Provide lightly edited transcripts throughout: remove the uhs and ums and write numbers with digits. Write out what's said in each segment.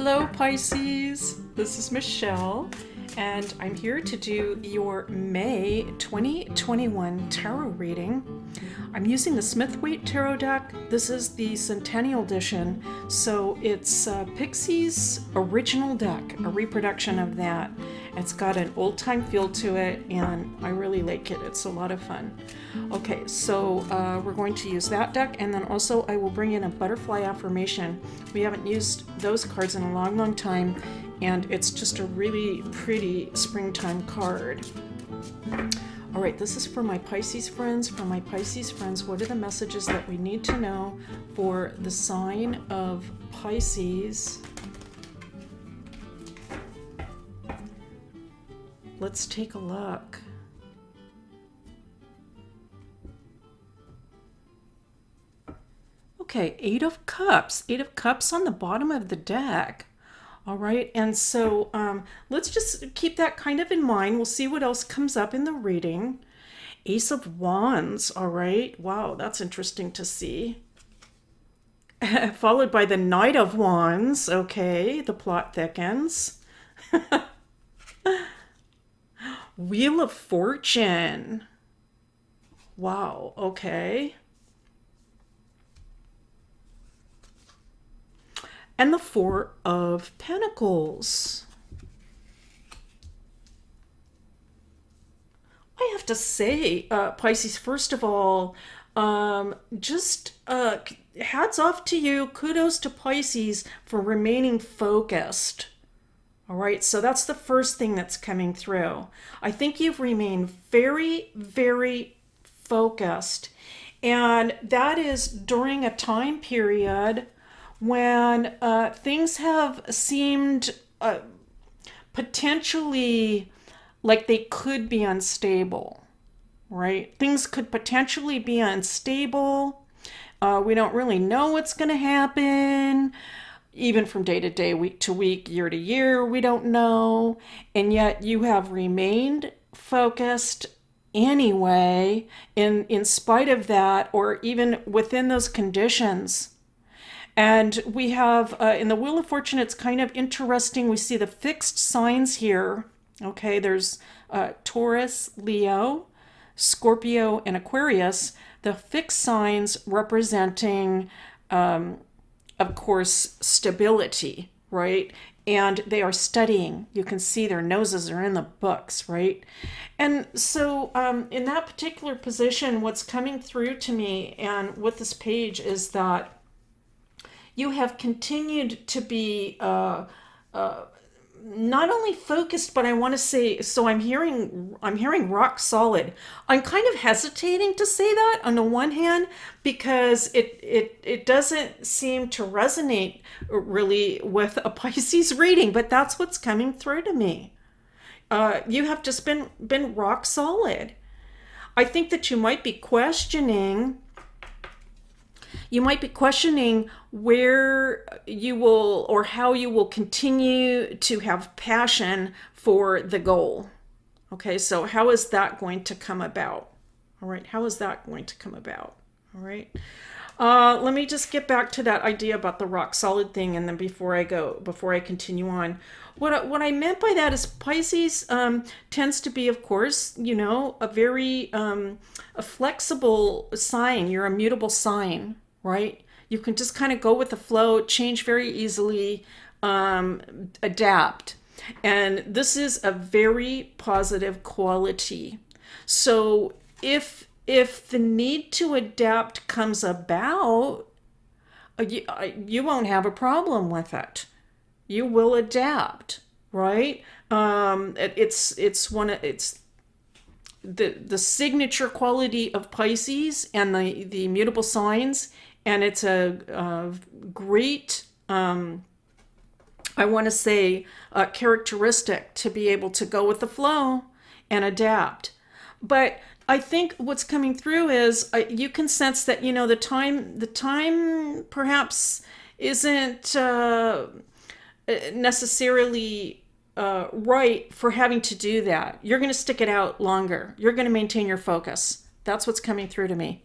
Hello Pisces, this is Michelle and I'm here to do your May 2021 tarot reading. I'm using the Smith-Waite Tarot deck. This is the Centennial Edition, so it's Pixie's original deck, a reproduction of that. It's got an old-time feel to it and I really like it. It's a lot of fun. Okay, so we're going to use that deck, and then also I will bring in a butterfly affirmation. We haven't used those cards in a long, long time, and it's just a really pretty springtime card. All right, this is for my Pisces friends. For my Pisces friends, what are the messages that we need to know for the sign of Pisces? Let's take a look. Okay, Eight of Cups. Eight of Cups on the bottom of the deck. All right, and so let's just keep that kind of in mind. We'll see what else comes up in the reading. Ace of Wands. All right, wow, that's interesting to see. Followed by the Knight of Wands. Okay, the plot thickens. Wheel of Fortune. Wow, okay. And the Four of Pentacles. I have to say, Pisces, first of all, just hats off to you. Kudos to Pisces for remaining focused. All right, so that's the first thing that's coming through. I think you've remained very, very focused. And that is during a time period when things have seemed potentially like they could be unstable, right? Things could potentially be unstable. We don't really know what's going to happen. Even from day to day, week to week, year to year, we don't know. And yet you have remained focused anyway, in spite of that, or even within those conditions. And we have, in the Wheel of Fortune, it's kind of interesting. We see the fixed signs here. Okay, there's Taurus, Leo, Scorpio, and Aquarius. The fixed signs representing, of course, stability, right? And they are studying. You can see their noses are in the books, right? And so in that particular position, what's coming through to me and with this page is that you have continued to be not only focused, but I want to say, so I'm hearing rock solid. I'm kind of hesitating to say that on the one hand, because it doesn't seem to resonate really with a Pisces reading, but that's what's coming through to me. You have just been rock solid. I think that you might be questioning where you will, or how you will continue to have passion for the goal. Okay, so how is that going to come about? All right, how is that going to come about? All right. Let me just get back to that idea about the rock solid thing, and then before I continue on, what I meant by that is Pisces tends to be, of course, a very a flexible sign. You're a mutable sign, right? You can just kind of go with the flow, change very easily, adapt. And this is a very positive quality. So if the need to adapt comes about, you won't have a problem with it. You will adapt, right? It's the signature quality of Pisces and the mutable signs, and it's a great, I want to say, characteristic to be able to go with the flow and adapt. But I think what's coming through is you can sense that the time perhaps isn't necessarily right for having to do that. You're going to stick it out longer. You're going to maintain your focus. That's what's coming through to me.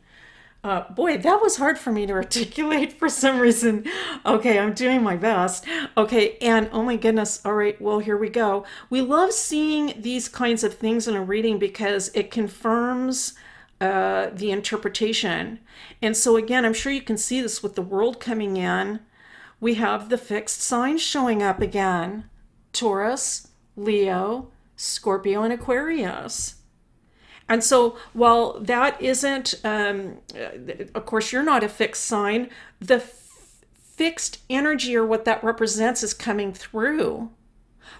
Boy, that was hard for me to articulate for some reason. Okay, I'm doing my best. Okay, and oh my goodness. All right, well, here we go. We love seeing these kinds of things in a reading because it confirms the interpretation. And so, again, I'm sure you can see this with the world coming in. We have the fixed signs showing up again: Taurus, Leo, Scorpio, and Aquarius. And so, while that isn't, of course, you're not a fixed sign, the fixed energy or what that represents is coming through.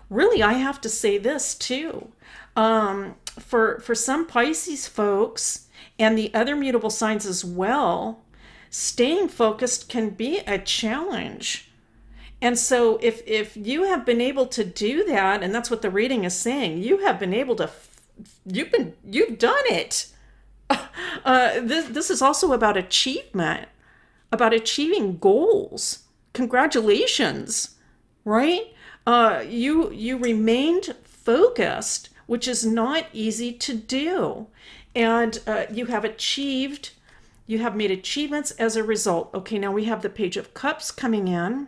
Really, I have to say this too. For some Pisces folks and the other mutable signs as well, staying focused can be a challenge. And so if you have been able to do that, and that's what the reading is saying, you have been able to, you've done it. This is also about achievement, about achieving goals. Congratulations, right? You remained focused, which is not easy to do, and you have achieved. You have made achievements as a result. Okay, now we have the Page of Cups coming in.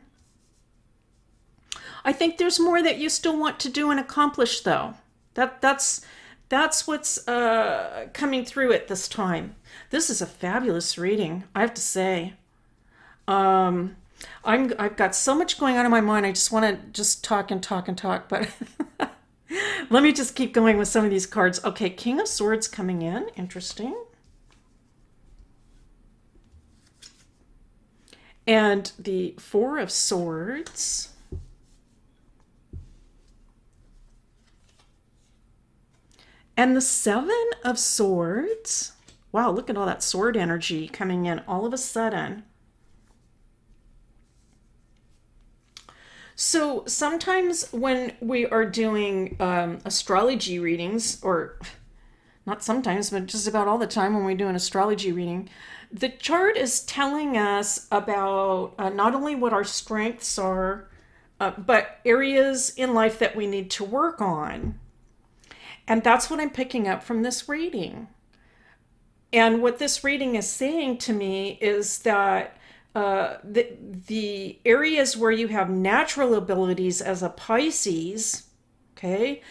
I think there's more that you still want to do and accomplish, though. That's what's coming through at this time. This is a fabulous reading, I have to say. I've got so much going on in my mind. I just want to just talk and talk and talk, but let me just keep going with some of these cards. Okay, King of Swords coming in. Interesting. And the Four of Swords. And the Seven of Swords. Wow, look at all that sword energy coming in all of a sudden. So sometimes when we are doing astrology readings, or not sometimes, but just about all the time when we do an astrology reading, the chart is telling us about not only what our strengths are, but areas in life that we need to work on. And that's what I'm picking up from this reading. And what this reading is saying to me is that the areas where you have natural abilities as a Pisces, okay,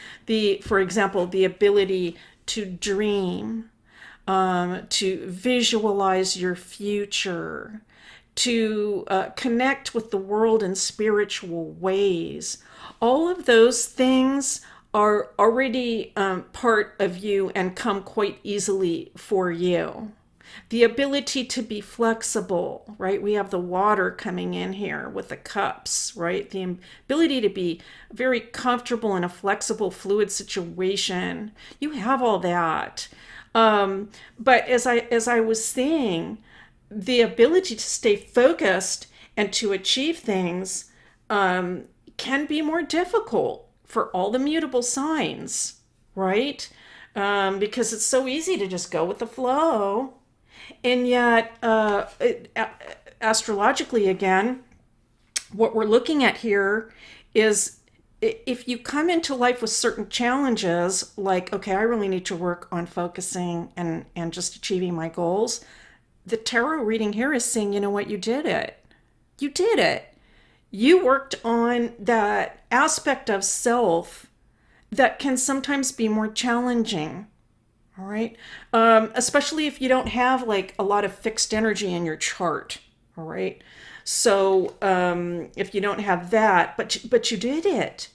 for example, the ability to dream, to visualize your future, to connect with the world in spiritual ways, all of those things are already part of you and come quite easily for you. The ability to be flexible, right? We have the water coming in here with the cups, right? The ability to be very comfortable in a flexible, fluid situation. You have all that. But as I was saying, the ability to stay focused and to achieve things can be more difficult for all the mutable signs, right? Because it's so easy to just go with the flow. And yet, astrologically, again, what we're looking at here is if you come into life with certain challenges, like, okay, I really need to work on focusing and just achieving my goals, the tarot reading here is saying, you know what, you did it. You did it. You worked on that aspect of self that can sometimes be more challenging. All right. Especially if you don't have like a lot of fixed energy in your chart. All right. So if you don't have that, but you did it.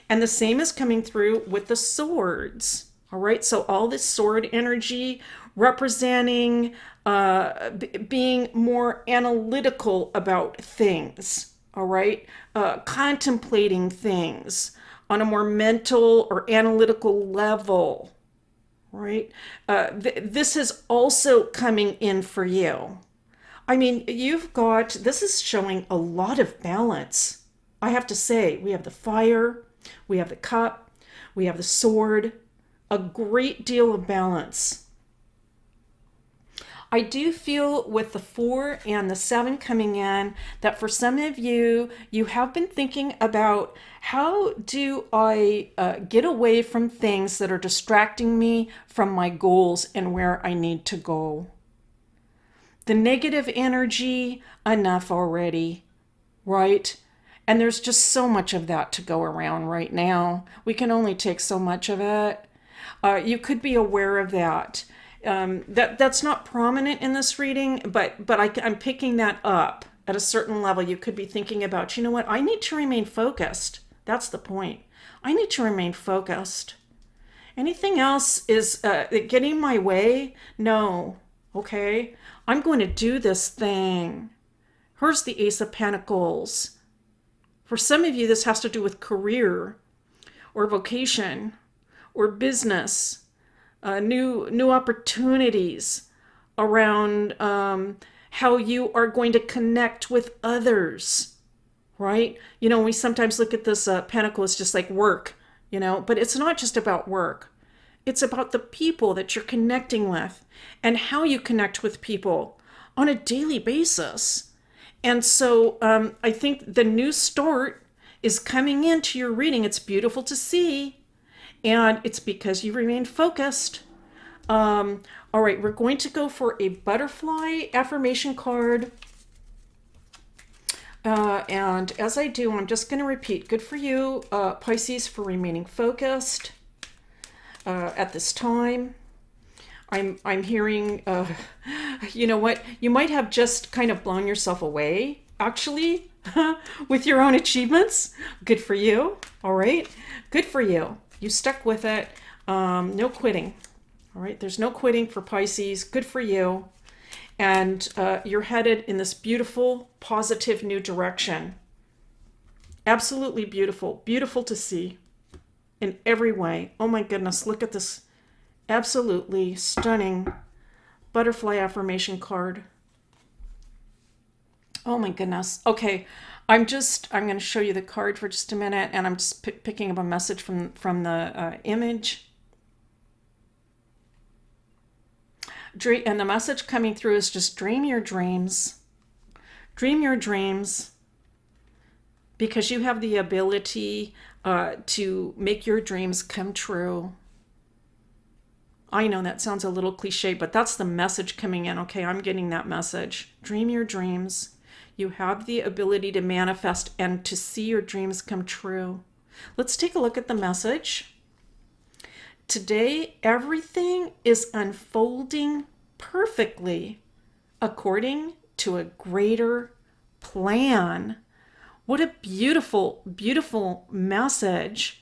And the same is coming through with the swords. All right. So all this sword energy representing being more analytical about things. All right. Contemplating things on a more mental or analytical level. Right? This is also coming in for you. I mean, this is showing a lot of balance. I have to say, we have the fire, we have the cup, we have the sword, a great deal of balance. I do feel with the 4 and the 7 coming in that for some of you, you have been thinking about how do I get away from things that are distracting me from my goals and where I need to go. The negative energy, enough already, right? And there's just so much of that to go around right now. We can only take so much of it. You could be aware of that. That's not prominent in this reading, but I'm picking that up at a certain level. You could be thinking about, you know what, I need to remain focused. That's the point. I need to remain focused. Anything else is getting in my way? No. Okay? I'm going to do this thing. Here's the Ace of Pentacles. For some of you, this has to do with career or vocation or business, new opportunities around how you are going to connect with others, right? You know, we sometimes look at this pentacle as just like work, you know, but it's not just about work. It's about the people that you're connecting with and how you connect with people on a daily basis. And so I think the new start is coming into your reading. It's beautiful to see. And it's because you remain focused. All right, we're going to go for a butterfly affirmation card. And as I do, I'm just going to repeat. Good for you, Pisces, for remaining focused at this time. I'm hearing, you know what, you might have just kind of blown yourself away, actually, with your own achievements. Good for you. All right. Good for you. You stuck with it. No quitting. All right. There's no quitting for Pisces. Good for you. And you're headed in this beautiful, positive new direction. Absolutely beautiful. Beautiful to see in every way. Oh my goodness. Look at this. Absolutely stunning butterfly affirmation card. Oh my goodness. Okay, I'm going to show you the card for just a minute, and I'm just picking up a message from the image. And the message coming through is just dream your dreams. Dream your dreams, because you have the ability to make your dreams come true. I know that sounds a little cliche, but that's the message coming in. Okay, I'm getting that message. Dream your dreams. You have the ability to manifest and to see your dreams come true. Let's take a look at the message. Today, everything is unfolding perfectly according to a greater plan. What a beautiful, beautiful message.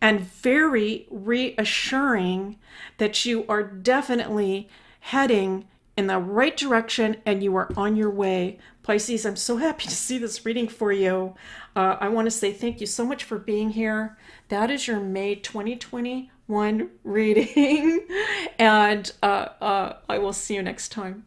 And very reassuring that you are definitely heading in the right direction and you are on your way. Pisces, I'm so happy to see this reading for you. I want to say thank you so much for being here. That is your May 2021 reading. And I will see you next time.